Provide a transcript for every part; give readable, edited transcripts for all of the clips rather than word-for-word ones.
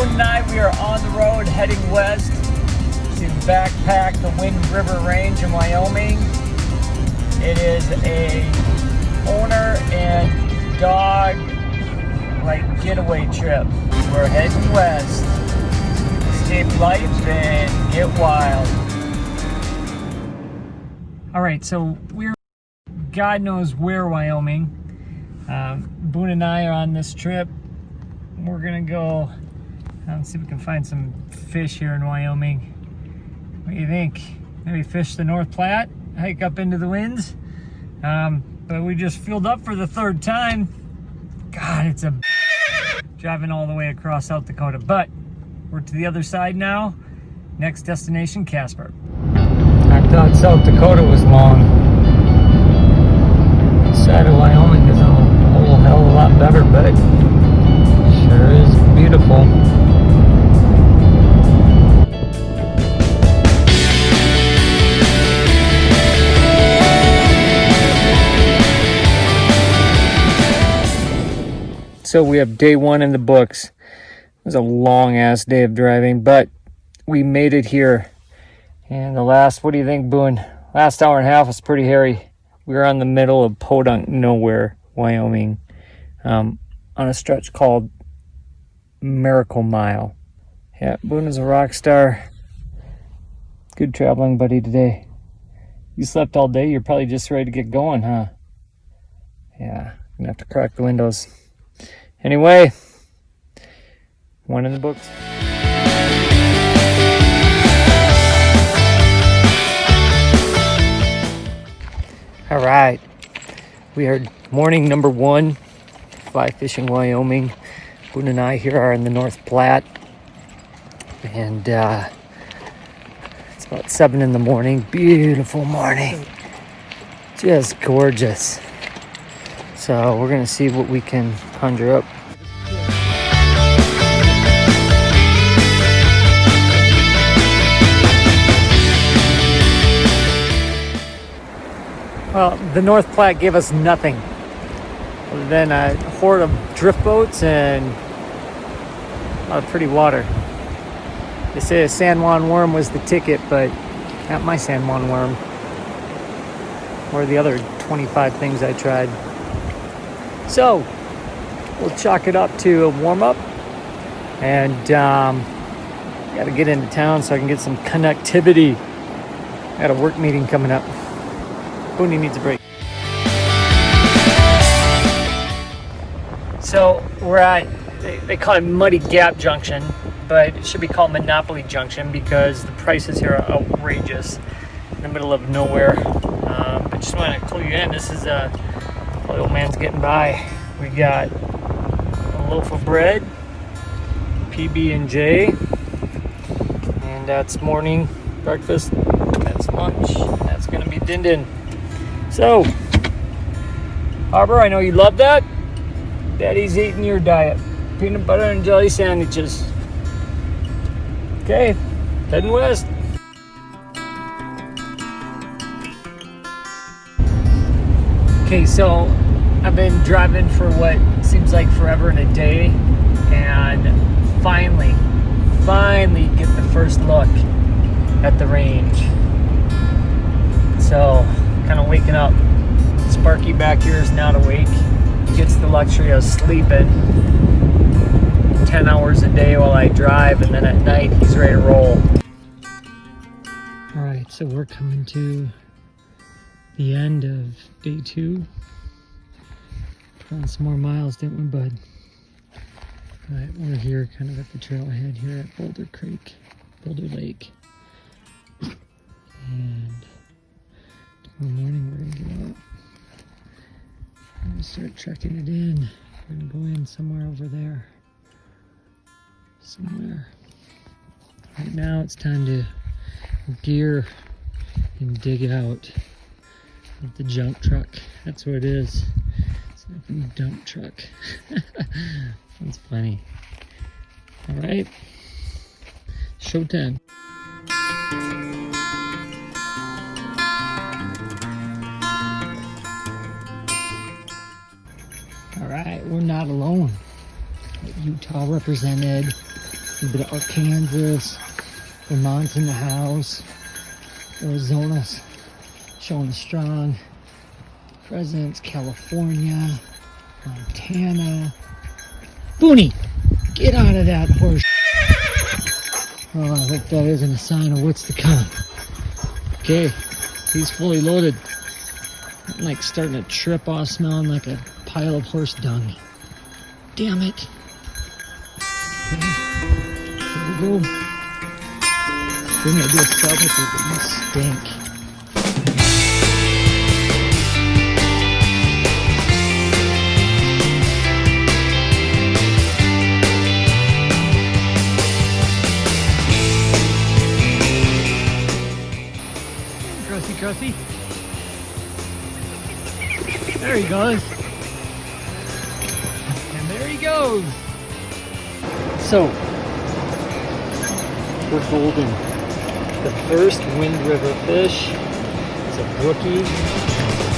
Boone and I, we are on the road heading west to backpack the Wind River Range in Wyoming. It is a owner and dog getaway trip. We're heading west, escape life and get wild. All right, so we're God knows where, Wyoming. Boone and I are on this trip. We're gonna go see if we can find some fish here in Wyoming. What do you think? Maybe fish the North Platte, hike up into the winds. But we just filled up for the third time. God, it's a driving all the way across South Dakota. But we're to the other side now. Next destination, Casper. I thought South Dakota was long. This side of Wyoming is a whole hell of a lot better, but sure is beautiful. So we have day one in the books. It was a long ass day of driving, but we made it here. And the last, what do you think, Boone? Last hour and a half was pretty hairy. We were on the middle of podunk nowhere, Wyoming, on a stretch called Miracle Mile. Yeah, Boone is a rock star. Good traveling buddy today. You slept all day, you're probably just ready to get going, huh? Yeah, gonna have to crack the windows. Anyway, one in the books. All right, we are morning number one, fly fishing Wyoming. Boone and I here are in the North Platte, and it's about 7 in the morning. Beautiful morning, just gorgeous. So we're gonna see what we can conjure up. Well, the North Platte gave us nothing other than a horde of drift boats and a lot of pretty water. They say a San Juan worm was the ticket, but not my San Juan worm, or the other 25 things I tried. So we'll chalk it up to a warm-up, and got to get into town so I can get some connectivity. I got a work meeting coming up. Boone needs a break. So we're at, they call it Muddy Gap Junction, but it should be called Monopoly Junction because the prices here are outrageous in the middle of nowhere. But just want to clue you in, this is the old man's getting by. We got a loaf of bread, PB&J, and that's morning breakfast, that's lunch, that's gonna be din-din. So, Harbor, I know you love that. Daddy's eating your diet. Peanut butter and jelly sandwiches. Okay, heading west. Okay, so I've been driving for what seems like forever and a day, and finally get the first look at the range. So, kind of waking up. Sparky back here is not awake. He gets the luxury of sleeping 10 hours a day while I drive, and then at night he's ready to roll. All right, so we're coming to the end of day 2. Put on some more miles, didn't we, bud? All right, we're here kind of at the trailhead here at Boulder Lake. And tomorrow morning we're gonna get out. I'm gonna start trekking it in. We're gonna go in somewhere over there. Somewhere. Right now it's time to gear and dig out with the junk truck. That's what it is. It's like a dump truck. That's funny. All right, showtime. All right, we're not alone. Utah represented, A bit of Arkansas, Vermont's in the house, Arizona's showing strong presence, California, Montana. Boone, get out of that horse. Oh, I hope that isn't a sign of what's to come. Okay, he's fully loaded. I'm like starting to trip off, smelling like a pile of horse dung. Damn it. Okay, here we go. We're gonna do a sub with you, but you stink. Crusty. There he goes. And there he goes. So, we're holding the first Wind River fish. It's a brookie.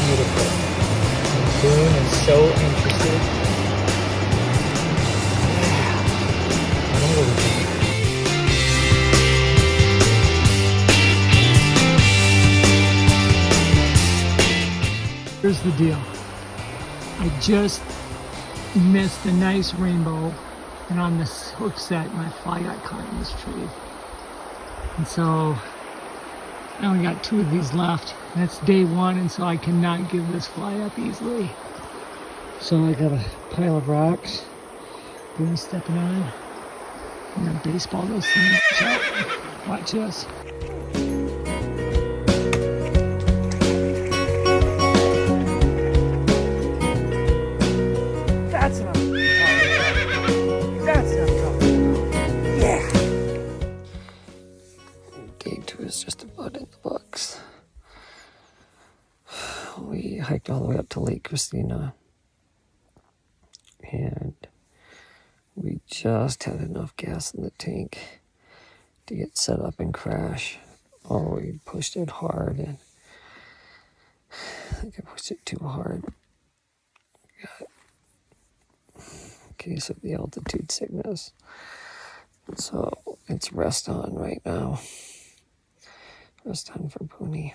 Beautiful. And Boone is so interested. Yeah. Run over with him. Here's the deal. I just missed a nice rainbow, and on this hook set, my fly got caught in this tree. And so I only got 2 of these left. And it's day 1, and so I cannot give this fly up easily. So I got a pile of rocks. Boone stepping on. I'm gonna baseball those things. Watch this. That's enough. That's enough. Yeah. Day 2 is just about in the books. We hiked all the way up to Lake Christina, and we just had enough gas in the tank to get set up and crash. Oh, we pushed it hard, and I think I pushed it too hard. Got a case of the altitude sickness. So it's rest on right now. Rest on for Boone.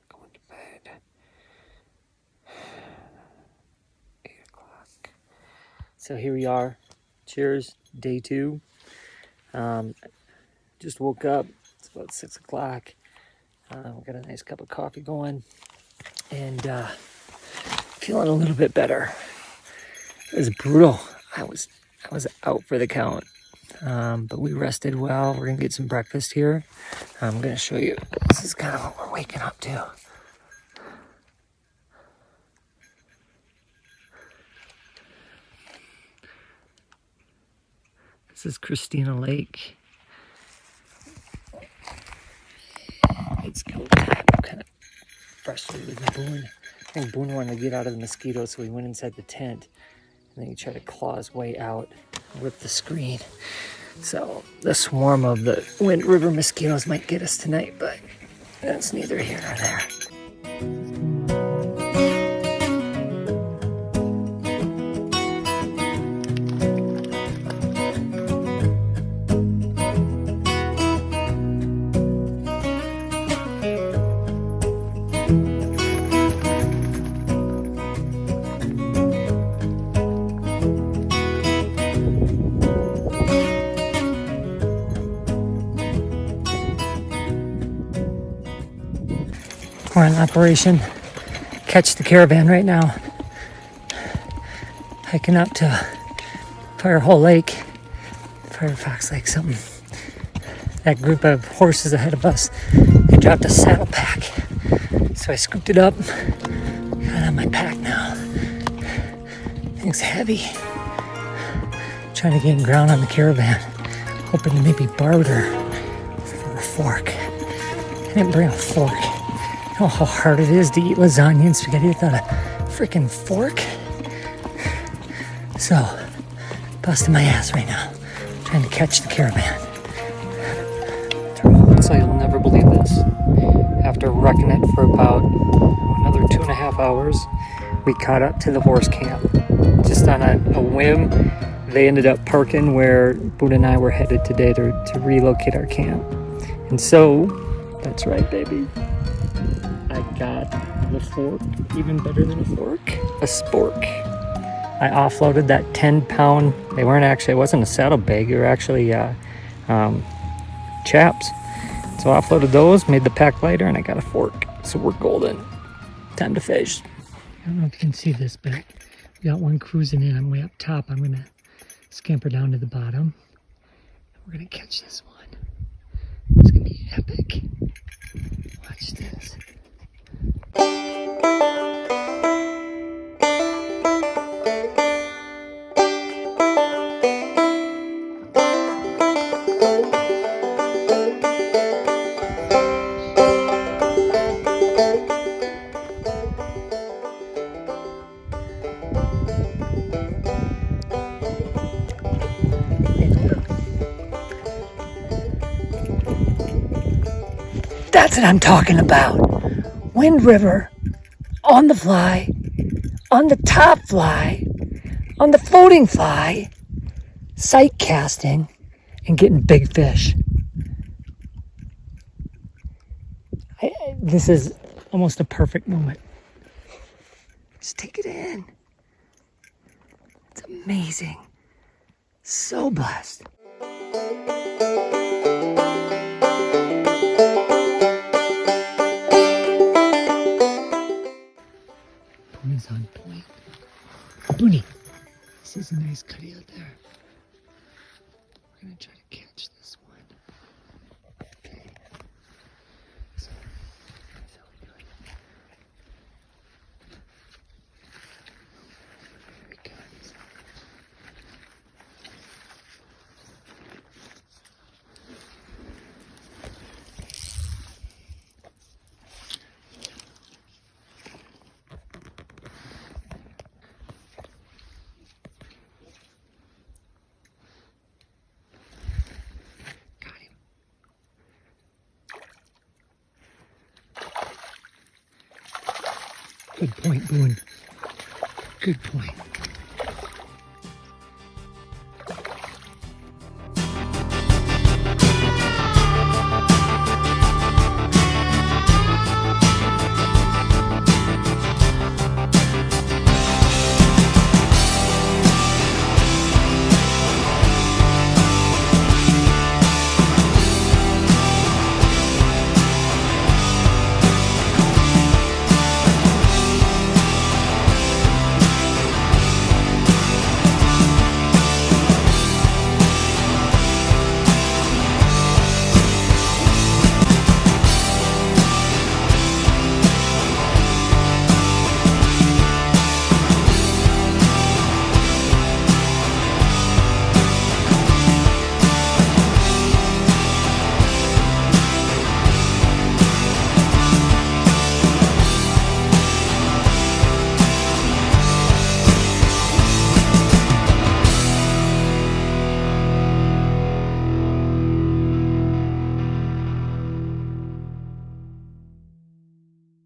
Going to bed. 8 o'clock. So here we are. Cheers. Day 2. Just woke up. It's about 6 o'clock. We got a nice cup of coffee going. And feeling a little bit better. It was brutal. I was out for the count. But we rested well. We're gonna get some breakfast here. I'm gonna show you. This is kind of what we're waking up to. This is Christina Lake. It's go time. I'm kind of frustrated with Boone. I think Boone wanted to get out of the mosquitoes, so he went inside the tent. And then he tried to claw his way out, rip the screen. So the swarm of the Wind River mosquitoes might get us tonight, but that's neither here nor there. We're on Operation Catch the Caravan right now. Hiking up to Firehole Lake, Firefox Lake, something. That group of horses ahead of us, they dropped a saddle pack. So I scooped it up, got on my pack now. Thing's heavy. Trying to gain ground on the caravan, hoping to maybe barter for a fork. I didn't bring a fork. You know how hard it is to eat lasagna and spaghetti without a freaking fork? So, busting my ass right now, trying to catch the caravan. So you'll never believe this. After wrecking it for about another 2.5 hours, we caught up to the horse camp. Just on a whim, They ended up parking where Boone and I were headed today to relocate our camp. And so, that's right, baby. I got the fork, even better than a fork, a spork. I offloaded that 10-pound, they weren't actually, it wasn't a saddlebag, they were actually chaps. So I offloaded those, made the pack lighter, and I got a fork. So we're golden. Time to fish. I don't know if you can see this, but we got one cruising in. I'm way up top. I'm gonna scamper down to the bottom. We're gonna catch this one. It's gonna be epic. Watch this. That's what I'm talking about. Wind River, on the fly, on the top fly, on the floating fly, sight casting, and getting big fish. This is almost a perfect moment. Just take it in. It's amazing. So blessed. Boone's on point. Boone, this is a nice cutty out there. We're gonna try to catch this one. Okay. So, that's how we do it. Here he comes. Good point, Boone. Good point.